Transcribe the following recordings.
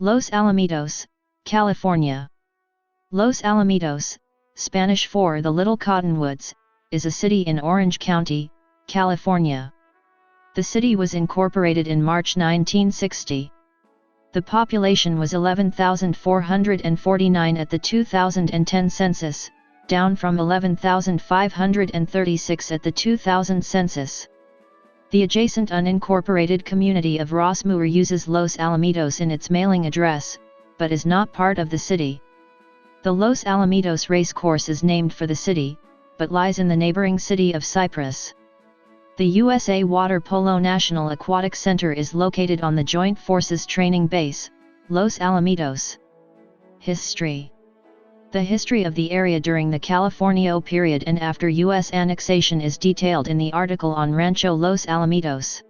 Los Alamitos, California. Los Alamitos, Spanish for the Little Cottonwoods, is a city in Orange County, California. The city was incorporated in March 1960. The population was 11,449 at the 2010 census, down from 11,536 at the 2000 census. The adjacent unincorporated community of Rossmoor uses Los Alamitos in its mailing address, but is not part of the city. The Los Alamitos racecourse is named for the city, but lies in the neighboring city of Cypress. The USA Water Polo National Aquatic Center is located on the Joint Forces Training Base, Los Alamitos. History. The history of the area during the Californio period and after U.S. annexation is detailed in the article on Rancho Los Alamitos.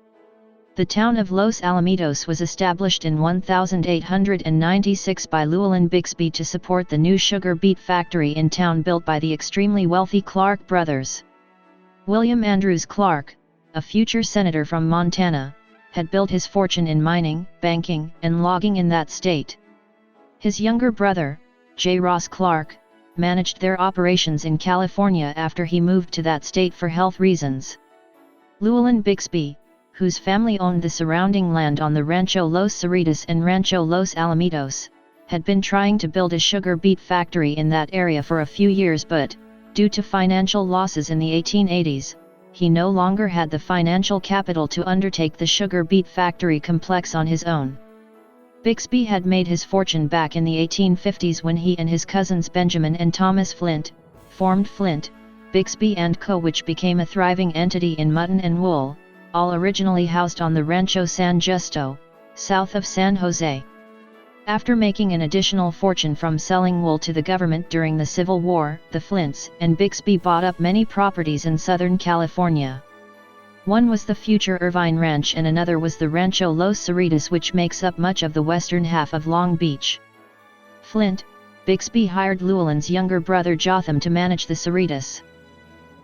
The town of Los Alamitos was established in 1896 by Llewellyn Bixby to support the new sugar beet factory in town built by the extremely wealthy Clark brothers. William Andrews Clark, a future senator from Montana, had built his fortune in mining, banking, and logging in that state. His younger brother, J. Ross Clark, managed their operations in California after he moved to that state for health reasons. Llewellyn Bixby, whose family owned the surrounding land on the Rancho Los Cerritos and Rancho Los Alamitos, had been trying to build a sugar beet factory in that area for a few years but, due to financial losses in the 1880s, he no longer had the financial capital to undertake the sugar beet factory complex on his own. Bixby had made his fortune back in the 1850s when he and his cousins Benjamin and Thomas Flint formed Flint, Bixby & Co., which became a thriving entity in mutton and wool, all originally housed on the Rancho San Justo, south of San Jose. After making an additional fortune from selling wool to the government during the Civil War, the Flints and Bixby bought up many properties in Southern California. One was the future Irvine Ranch and another was the Rancho Los Cerritos, which makes up much of the western half of Long Beach. Flint, Bixby hired Llewellyn's younger brother Jotham to manage the Cerritos.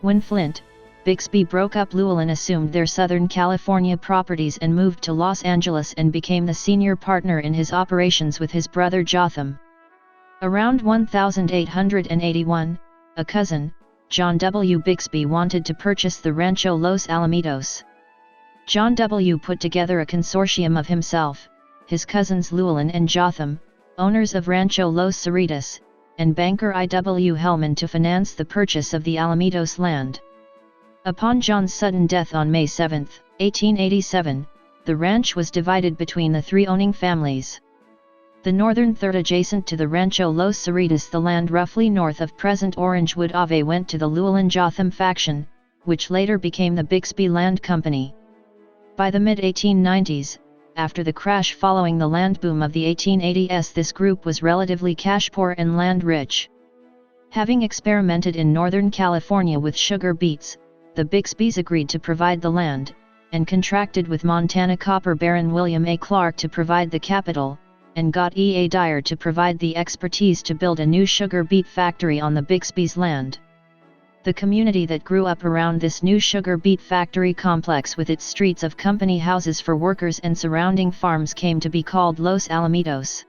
When Flint, Bixby broke up, Llewellyn assumed their Southern California properties and moved to Los Angeles and became the senior partner in his operations with his brother Jotham. Around 1881, a cousin, John W. Bixby, wanted to purchase the Rancho Los Alamitos. John W. put together a consortium of himself, his cousins Llewellyn and Jotham, owners of Rancho Los Cerritos, and banker I. W. Hellman to finance the purchase of the Alamitos land. Upon John's sudden death on May 7, 1887, the ranch was divided between the three owning families. The northern third adjacent to the Rancho Los Cerritos, the land roughly north of present Orangewood Ave, went to the Llewellyn-Jotham faction, which later became the Bixby Land Company. By the mid-1890s, after the crash following the land boom of the 1880s, this group was relatively cash-poor and land-rich. Having experimented in Northern California with sugar beets, the Bixbys agreed to provide the land, and contracted with Montana copper baron William A. Clark to provide the capital, and got E. A. Dyer to provide the expertise to build a new sugar beet factory on the Bixby's land. The community that grew up around this new sugar beet factory complex with its streets of company houses for workers and surrounding farms came to be called Los Alamitos.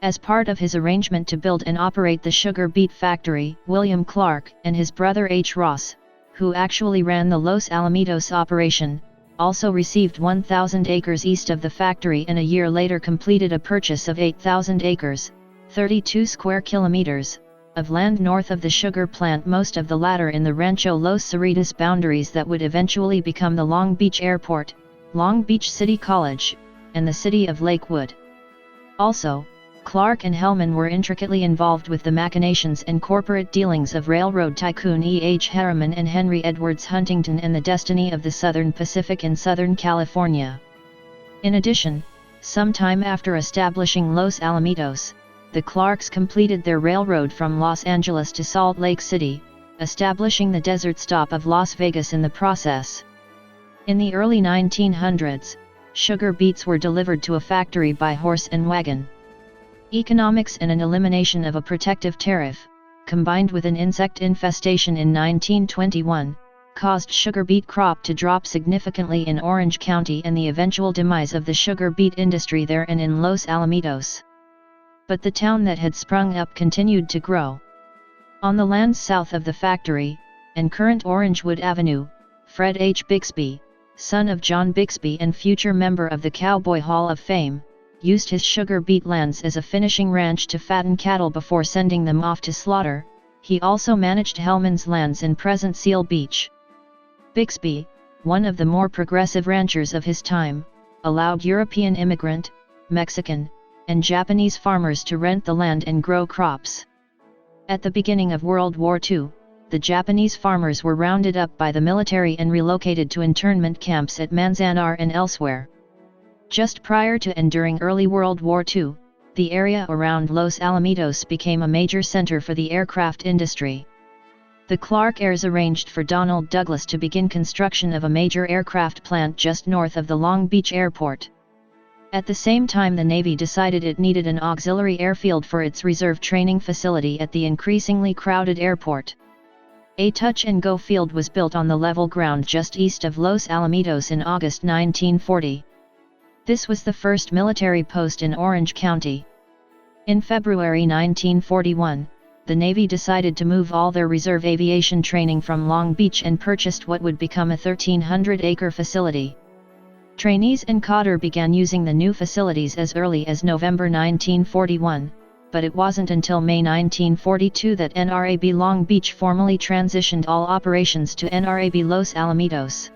As part of his arrangement to build and operate the sugar beet factory, William Clark and his brother H. Ross, who actually ran the Los Alamitos operation, also received 1,000 acres east of the factory and a year later completed a purchase of 8,000 acres, 32 square kilometers, of land north of the sugar plant, most of the latter in the Rancho Los Cerritos boundaries that would eventually become the Long Beach Airport, Long Beach City College, and the city of Lakewood. Also, Clark and Hellman were intricately involved with the machinations and corporate dealings of railroad tycoon E. H. Harriman and Henry Edwards Huntington and the destiny of the Southern Pacific in Southern California. In addition, sometime after establishing Los Alamitos, the Clarks completed their railroad from Los Angeles to Salt Lake City, establishing the desert stop of Las Vegas in the process. In the early 1900s, sugar beets were delivered to a factory by horse and wagon. Economics and an elimination of a protective tariff, combined with an insect infestation in 1921, caused sugar beet crop to drop significantly in Orange County and the eventual demise of the sugar beet industry there and in Los Alamitos. But the town that had sprung up continued to grow. On the lands south of the factory, and current Orangewood Avenue, Fred H. Bixby, son of John Bixby and future member of the Cowboy Hall of Fame, used his sugar beet lands as a finishing ranch to fatten cattle before sending them off to slaughter. He also managed Hellman's lands in present Seal Beach. Bixby, one of the more progressive ranchers of his time, allowed European immigrant, Mexican, and Japanese farmers to rent the land and grow crops. At the beginning of World War II, the Japanese farmers were rounded up by the military and relocated to internment camps at Manzanar and elsewhere. Just prior to and during early World War II, the area around Los Alamitos became a major center for the aircraft industry. The Clark heirs arranged for Donald Douglas to begin construction of a major aircraft plant just north of the Long Beach Airport. At the same time, the Navy decided it needed an auxiliary airfield for its reserve training facility at the increasingly crowded airport. A touch-and-go field was built on the level ground just east of Los Alamitos in August 1940. This was the first military post in Orange County. In February 1941, the Navy decided to move all their reserve aviation training from Long Beach and purchased what would become a 1,300-acre facility. Trainees and cadre began using the new facilities as early as November 1941, but it wasn't until May 1942 that NRAB Long Beach formally transitioned all operations to NRAB Los Alamitos.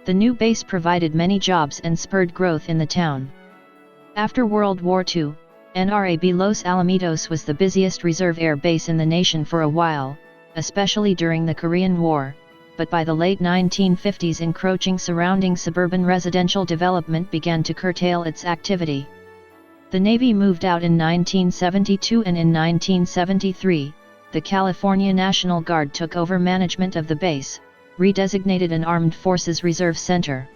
The new base provided many jobs and spurred growth in the town. After World War II, NRAB Los Alamitos was the busiest reserve air base in the nation for a while, especially during the Korean War, but by the late 1950s encroaching surrounding suburban residential development began to curtail its activity. The Navy moved out in 1972 and in 1973, the California National Guard took over management of the base, redesignated an Armed Forces Reserve Center.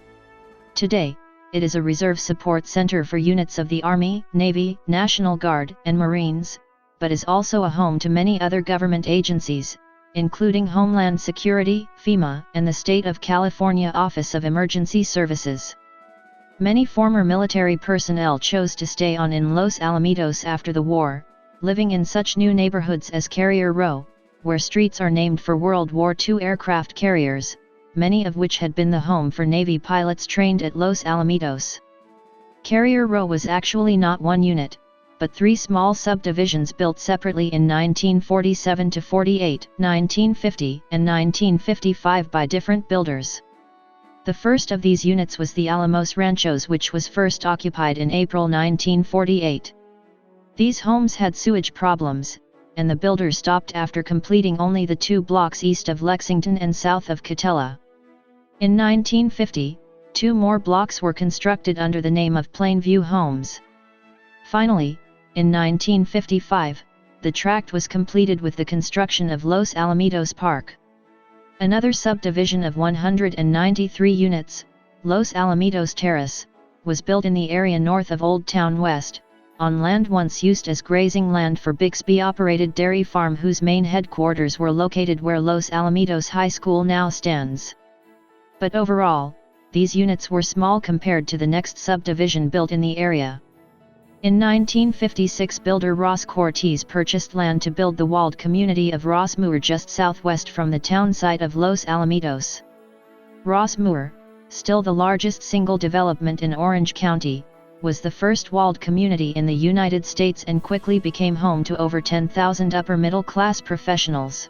Today, it is a reserve support center for units of the Army, Navy, National Guard, and Marines, but is also a home to many other government agencies, including Homeland Security, FEMA, and the State of California Office of Emergency Services. Many former military personnel chose to stay on in Los Alamitos after the war, living in such new neighborhoods as Carrier Row, where streets are named for World War II aircraft carriers, many of which had been the home for Navy pilots trained at Los Alamitos. Carrier Row was actually not one unit, but three small subdivisions built separately in 1947-48, 1950, and 1955 by different builders. The first of these units was the Alamos Ranchos, which was first occupied in April 1948. These homes had sewage problems, and the builder stopped after completing only the 2 blocks east of Lexington and south of Catella. In 1950, 2 more blocks were constructed under the name of Plainview Homes. Finally, in 1955, the tract was completed with the construction of Los Alamitos Park. Another subdivision of 193 units, Los Alamitos Terrace, was built in the area north of Old Town West, on land once used as grazing land for Bixby-operated dairy farm whose main headquarters were located where Los Alamitos High School now stands. But overall, these units were small compared to the next subdivision built in the area. In 1956, builder Ross Cortez purchased land to build the walled community of Ross Moor just southwest from the town site of Los Alamitos. Ross Moor, still the largest single development in Orange County, was the first walled community in the United States and quickly became home to over 10,000 upper-middle-class professionals.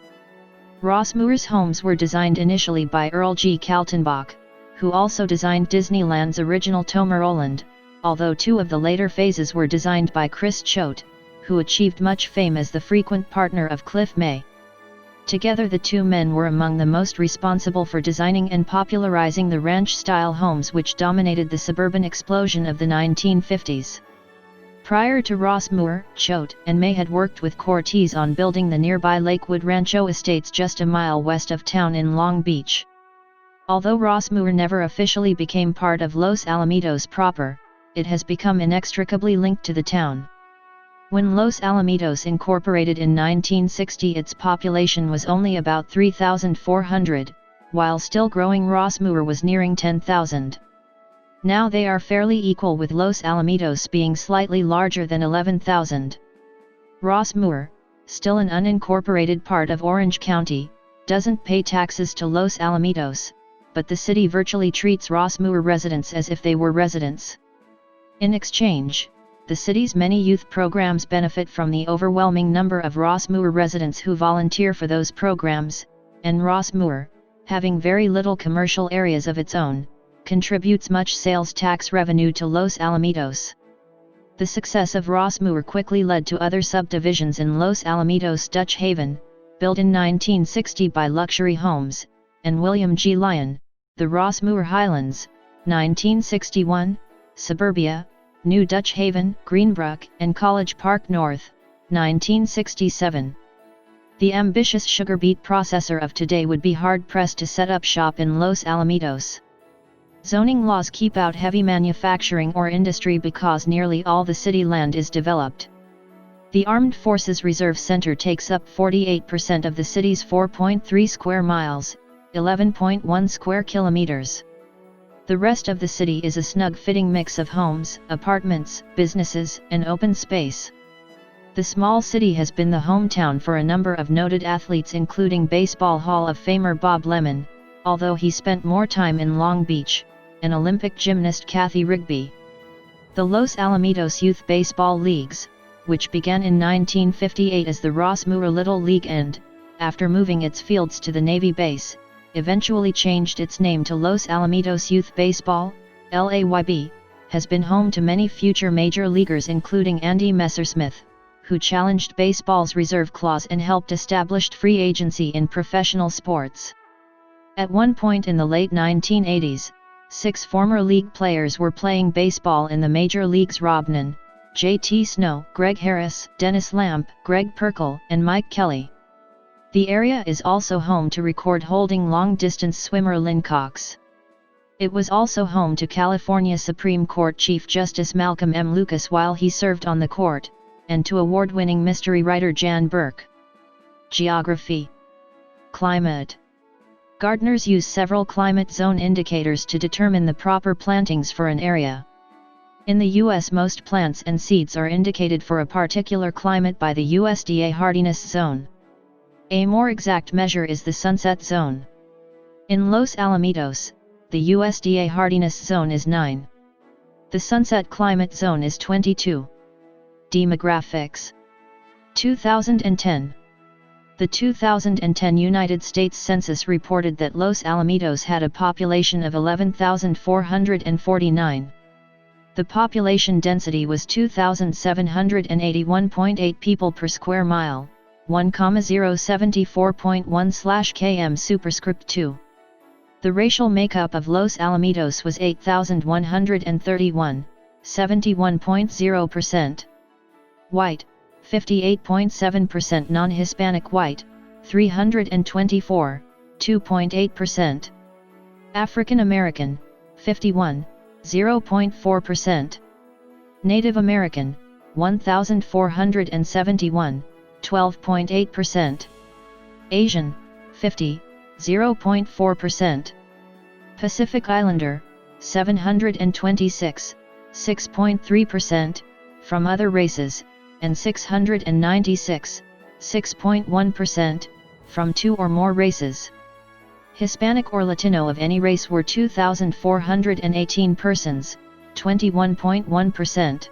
Ross Moor's homes were designed initially by Earl G. Kaltenbach, who also designed Disneyland's original Tomorrowland, although 2 of the later phases were designed by Chris Choate, who achieved much fame as the frequent partner of Cliff May. Together the 2 men were among the most responsible for designing and popularizing the ranch-style homes which dominated the suburban explosion of the 1950s. Prior to Ross Moor, Choate and May had worked with Cortez on building the nearby Lakewood Rancho Estates just a mile west of town in Long Beach. Although Ross Moor never officially became part of Los Alamitos proper, it has become inextricably linked to the town. When Los Alamitos incorporated in 1960, its population was only about 3,400, while still growing Rossmoor was nearing 10,000. Now they are fairly equal, with Los Alamitos being slightly larger than 11,000. Rossmoor, still an unincorporated part of Orange County, doesn't pay taxes to Los Alamitos, but the city virtually treats Rossmoor residents as if they were residents. In exchange, the city's many youth programs benefit from the overwhelming number of Rossmoor residents who volunteer for those programs, and Rossmoor, having very little commercial areas of its own, contributes much sales tax revenue to Los Alamitos. The success of Rossmoor quickly led to other subdivisions in Los Alamitos. Dutch Haven, built in 1960 by Luxury Homes, and William G. Lyon, the Rossmoor Highlands, 1961, Suburbia, New Dutch Haven, Greenbrook, and College Park North, 1967. The ambitious sugar beet processor of today would be hard-pressed to set up shop in Los Alamitos. Zoning laws keep out heavy manufacturing or industry because nearly all the city land is developed. The Armed Forces Reserve Center takes up 48% of the city's 4.3 square miles, 11.1 square kilometers. The rest of the city is a snug-fitting mix of homes, apartments, businesses, and open space. The small city has been the hometown for a number of noted athletes, including Baseball Hall of Famer Bob Lemon, although he spent more time in Long Beach, and Olympic gymnast Kathy Rigby. The Los Alamitos Youth Baseball Leagues, which began in 1958 as the Rossmoor Little League and, after moving its fields to the Navy base, eventually changed its name to Los Alamitos Youth Baseball, LAYB, has been home to many future major leaguers, including Andy Messersmith, who challenged baseball's reserve clause and helped establish free agency in professional sports. At one point in the late 1980s, 6 former league players were playing baseball in the major leagues: Robnan, J.T. Snow, Greg Harris, Dennis Lamp, Greg Perkle, and Mike Kelly. The area is also home to record-holding long-distance swimmer Lynn Cox. It was also home to California Supreme Court Chief Justice Malcolm M. Lucas while he served on the court, and to award-winning mystery writer Jan Burke. Geography. Climate. Gardeners use several climate zone indicators to determine the proper plantings for an area. In the U.S., most plants and seeds are indicated for a particular climate by the USDA hardiness zone. A more exact measure is the sunset zone. In Los Alamitos, the USDA hardiness zone is 9. The sunset climate zone is 22. Demographics. 2010. The 2010 United States Census reported that Los Alamitos had a population of 11,449. The population density was 2,781.8 people per square mile, 1,074.1/km superscript 2. The racial makeup of Los Alamitos was 8,131, 71.0%. White, 58.7%. Non-Hispanic white, 324, 2.8%. African American, 51, 0.4%. Native American, 1,471, 12.8%. Asian, 50, 0.4%. Pacific Islander, 726, 6.3%, from other races, and 696, 6.1%, from 2 or more races. Hispanic or Latino of any race were 2,418 persons, 21.1%.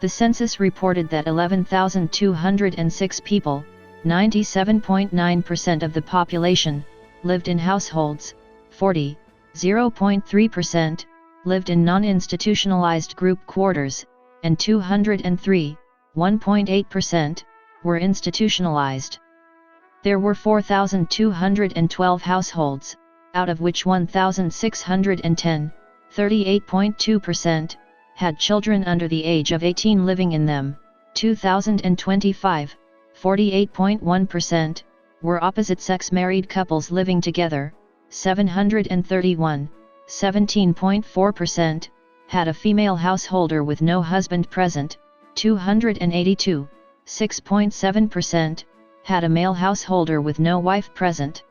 The census reported that 11,206 people, 97.9% of the population, lived in households, 40, 0.3%, lived in non-institutionalized group quarters, and 203, 1.8%, were institutionalized. There were 4,212 households, out of which 1,610, 38.2%, had children under the age of 18 living in them. 2025, 48.1%, were opposite-sex married couples living together. 731, 17.4%, had a female householder with no husband present. 282, 6.7%, had a male householder with no wife present.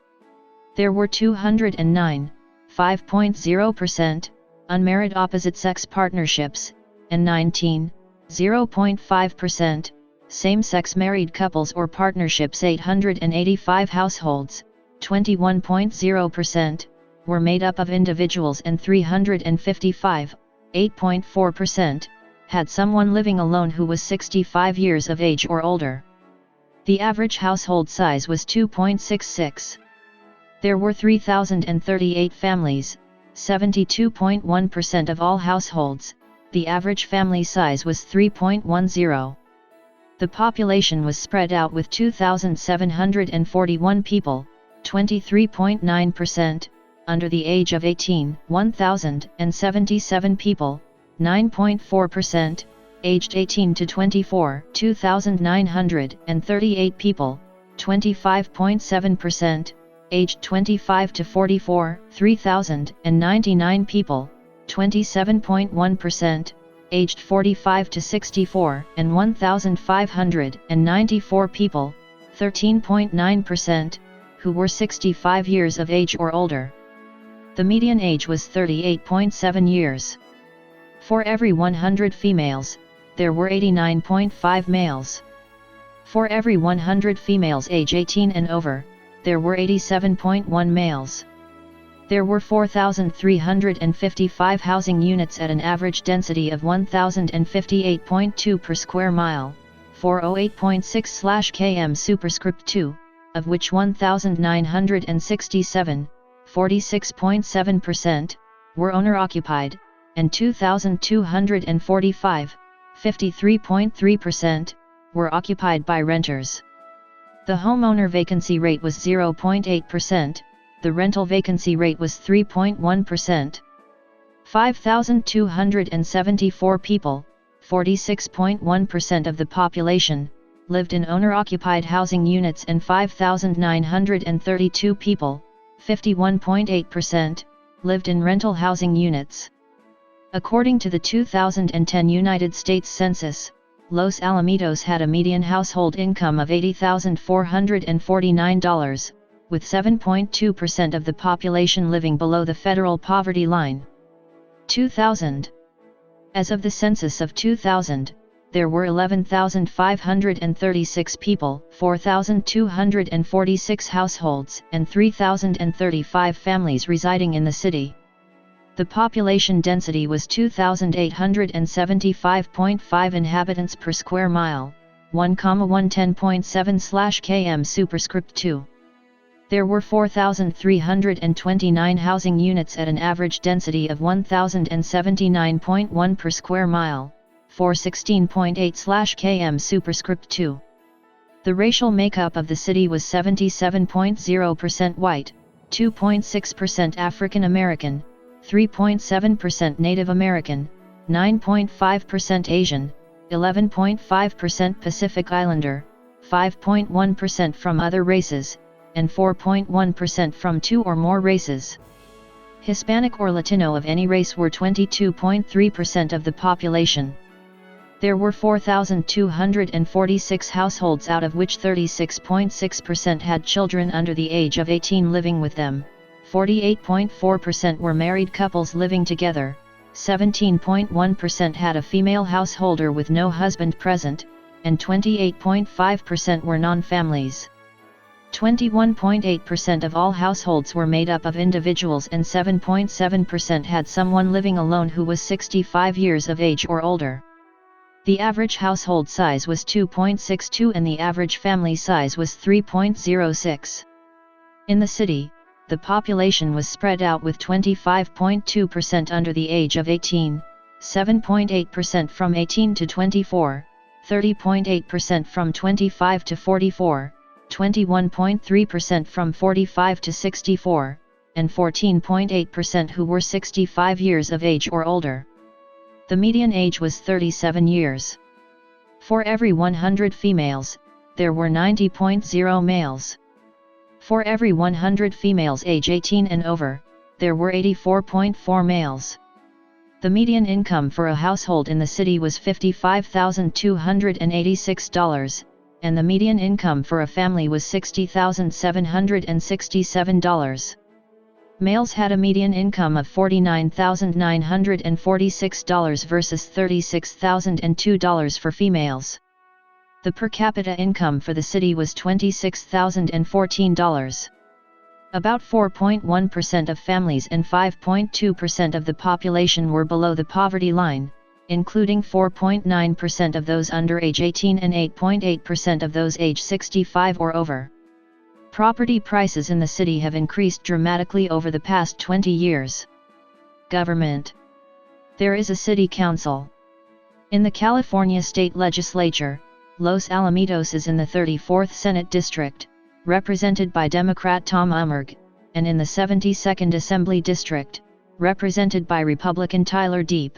There were 209, 5.0%, unmarried opposite-sex partnerships, and 19, 0.5%, same-sex married couples or partnerships. 885 households, 21.0%, were made up of individuals, and 355, 8.4%, had someone living alone who was 65 years of age or older. The average household size was 2.66. There were 3,038 families, 72.1% of all households. The average family size was 3.10. The population was spread out with 2,741 people, 23.9%, under the age of 18, 1,077 people, 9.4%, aged 18 to 24, 2,938 people, 25.7%, aged 25 to 44, 3,099 people, 27.1%, aged 45 to 64, and 1,594 people, 13.9%, who were 65 years of age or older. The median age was 38.7 years. For every 100 females, there were 89.5 males. For every 100 females age 18 and over, there were 87.1 males. There were 4,355 housing units at an average density of 1,058.2 per square mile, 408.6/km superscript 2, of which 1,967, 46.7%, were owner-occupied, and 2,245, 53.3%, were occupied by renters. The homeowner vacancy rate was 0.8%, the rental vacancy rate was 3.1%. 5,274 people, 46.1% of the population, lived in owner-occupied housing units, and 5,932 people, 51.8%, lived in rental housing units. According to the 2010 United States Census, Los Alamitos had a median household income of $80,449, with 7.2% of the population living below the federal poverty line. 2000. As of the census of 2000, there were 11,536 people, 4,246 households, and 3,035 families residing in the city. The population density was 2,875.5 inhabitants per square mile, 1,110.7/km superscript 2. There were 4,329 housing units at an average density of 1,079.1 per square mile, 416.8/km superscript 2. The racial makeup of the city was 77.0% white, 2.6% African American, 3.7% Native American, 9.5% Asian, 11.5% Pacific Islander, 5.1% from other races, and 4.1% from two or more races. Hispanic or Latino of any race were 22.3% of the population. There were 4,246 households, out of which 36.6% had children under the age of 18 living with them, 48.4% were married couples living together, 17.1% had a female householder with no husband present, and 28.5% were non-families. 21.8% of all households were made up of individuals, and 7.7% had someone living alone who was 65 years of age or older. The average household size was 2.62 and the average family size was 3.06. In the city, the population was spread out with 25.2% under the age of 18, 7.8% from 18 to 24, 30.8% from 25 to 44, 21.3% from 45 to 64, and 14.8% who were 65 years of age or older. The median age was 37 years. For every 100 females, there were 90.0 males. For every 100 females age 18 and over, there were 84.4 males. The median income for a household in the city was $55,286, and the median income for a family was $60,767. Males had a median income of $49,946 versus $36,002 for females. The per capita income for the city was $26,014. About 4.1% of families and 5.2% of the population were below the poverty line, including 4.9% of those under age 18 and 8.8% of those age 65 or over. Property prices in the city have increased dramatically over the past 20 years. Government. There is a city council. In the California state legislature, Los Alamitos is in the 34th Senate District, represented by Democrat Tom Ummerg, and in the 72nd Assembly District, represented by Republican Tyler Deep.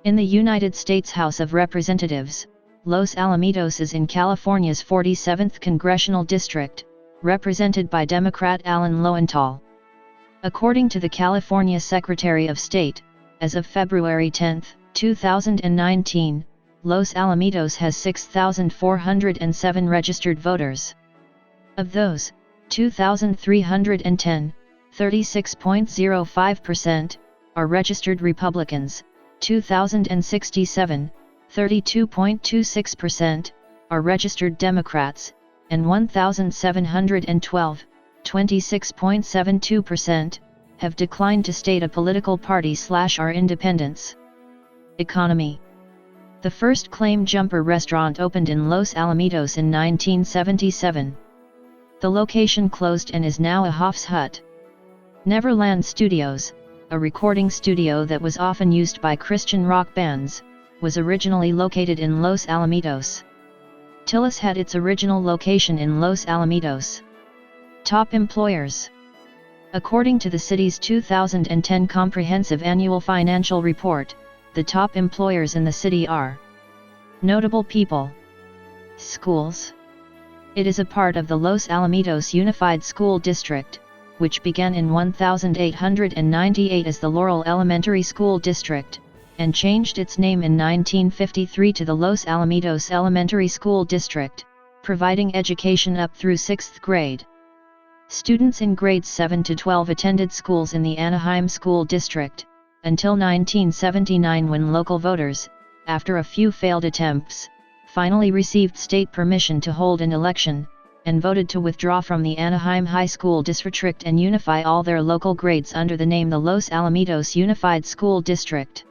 In the United States House of Representatives, Los Alamitos is in California's 47th Congressional District, represented by Democrat Alan Lowenthal. According to the California Secretary of State, as of February 10, 2019, Los Alamitos has 6,407 registered voters. Of those, 2,310, 36.05%, are registered Republicans, 2,067, 32.26%, are registered Democrats, and 1,712, 26.72%, have declined to state a political party / are independents. Economy. The first Claim Jumper restaurant opened in Los Alamitos in 1977. The location closed and is now a Hof's Hut. Neverland Studios, a recording studio that was often used by Christian rock bands, was originally located in Los Alamitos. Tillis had its original location in Los Alamitos. Top employers. According to the city's 2010 Comprehensive Annual Financial Report, the top employers in the city are: notable people. Schools. It is a part of the Los Alamitos Unified School District, which began in 1898 as the Laurel Elementary School District, and changed its name in 1953 to the Los Alamitos Elementary School District, providing education up through 6th grade. Students in grades 7 to 12 attended schools in the Anaheim School District, until 1979 when local voters, after a few failed attempts, finally received state permission to hold an election, and voted to withdraw from the Anaheim High School District and unify all their local grades under the name the Los Alamitos Unified School District.